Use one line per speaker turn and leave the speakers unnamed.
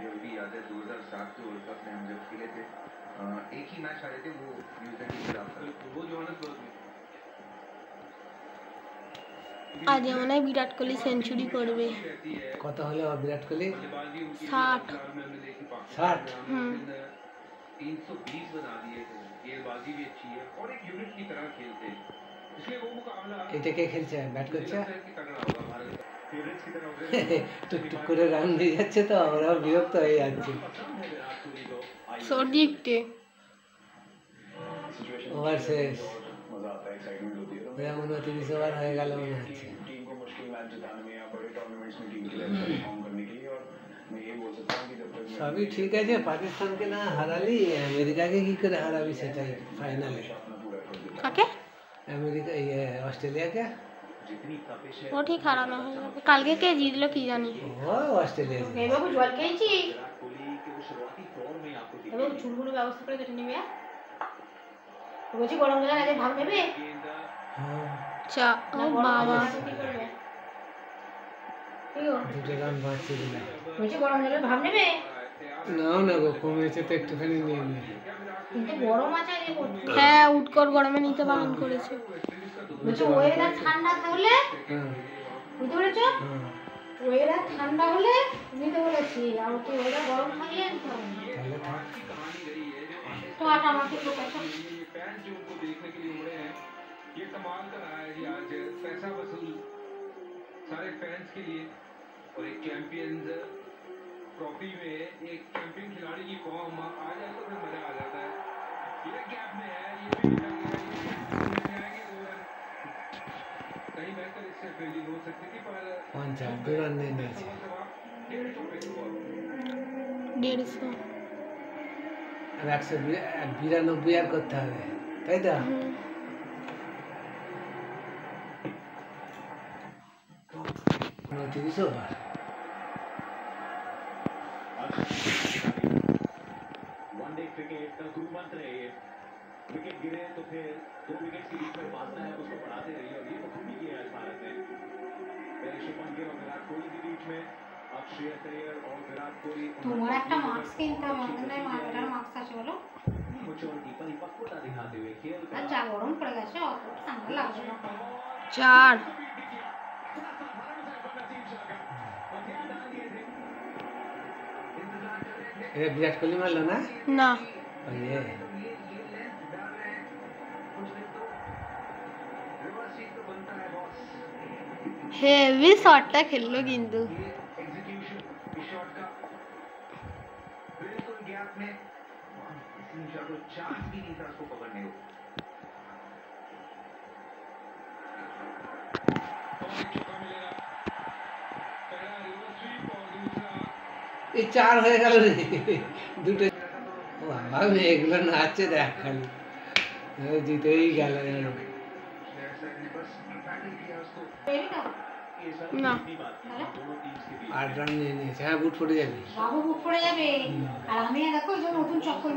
जो भी याद है 2007 के वर्ल्ड कप में हम जब खेले थे, एक ही मैच हारे थे, वो न्यूजीलैंड के खिलाफ था, वो जोहान्सबर्ग में।
आज মনে হয় বিরাট কোহলি সেঞ্চুরি করবে।
কত হলো বিরাট কোহলি?
60।
60?
320 बना दिए थे। गेंदबाजी भी अच्छी है और एक यूनिट की तरह खेलते हैं, इसलिए वो मुकाबला
এটা কে খেলছে? ব্যাট করছে?
तगड़ा होगा भारत का। फेवरेट्स की तरह
টুকটুক করে রান দিয়ে যাচ্ছে তো আমরা বিরক্ত হয়ে যাচ্ছি।
সঠিকটে
ওভার শেষ। 29 ওভার হয়ে গেল মনে হচ্ছে। সবই ঠিক আছে, পাকিস্তানকে না হারালি আমেরিকাকে কি করে হারাবি সেটাই ফাইনালে।
কাকে?
আমেরিকা অস্ট্রেলিয়াকে।
ও ঠিক হারানো হয়ে যাবে। কালকে কে জিতলো কি জানি।
ও অস্ট্রেলিয়া।
এই বাবু জল খেয়েছি। এবার চুলগুলো ব্যবস্থা করে কেটে নিবি। বলছি গরম জলে আগে ভাব নেবে। চা ও বাবা
দুটো রান বাঁচিয়ে দিলাম।
বলছি গরম জলে ভাব নেবে।
নাও না গো, কমেছে তো একটুখানি নিয়ে নে।
কিন্তু গরম আছে আগে করতে। হ্যাঁ উটকর গরমে নিতে বারণ করেছে। বলছি ওয়েদার ঠান্ডা থাকলে বুঝতে পেরেছো? ওয়েদার ঠান্ডা হলে নিতে বলেছি, আর ওকে ওয়েদার গরম থাকলে
তাহলে থাক।
তো আটা আমাকে তো কথা
फैंस जो उनको देखने के लिए मुड़े हैं, ये कमाल का रहा है जी आज, पैसा वसूल सारे फैंस के लिए। और एक चैंपियंस ट्रॉफी में एक चैंपियन खिलाड़ी की फॉर्म आ जाए तो फिर मजा आ जाता है। ये गैप में है, ये भी कहीं बेहतर इससे फील्डिंग हो सकती थी, पर
5 रन नहीं मिले।
150
আর 192 আর করতে হবে, তাই তো? 29 ওভার।
वनडे क्रिकेट का गुरु मंत्र है ये, विकेट गिरे तो फिर 2 विकेट के बीच में बांधना है, उसको बढ़ाते रहिए, और ये तो खूब ही किया है भारत ने। पहले शुभमन गिल और विराट कोहली के बीच में, अब श्रेयस अय्यर और विराट कोहली।
তোমার একটা মার্কস কিনতে হবে, অনলাইন মার্কেটার মার্কস আছে বলো।
मैच्योरिटी परिपक्वता दिखाते हुए खेल
আর যা গরম পড়ে গেছে অত ঠান্ডা লাগবে না। 4
বিরাট কোহলি মারলো না?
না হেভি শটটা খেললো কিন্তু।
এই 4 হয়ে গেল রে, দুটো। বাবা এগুলো নাচছে দেখ খালি, জিতেই গেল।
না
8 রান নিয়ে নিয়েছে। হ্যাঁ বুট পড়ে যাবে,
বাবু বুট পড়ে যাবে। আর আমি দেখো যে নতুন চক্কর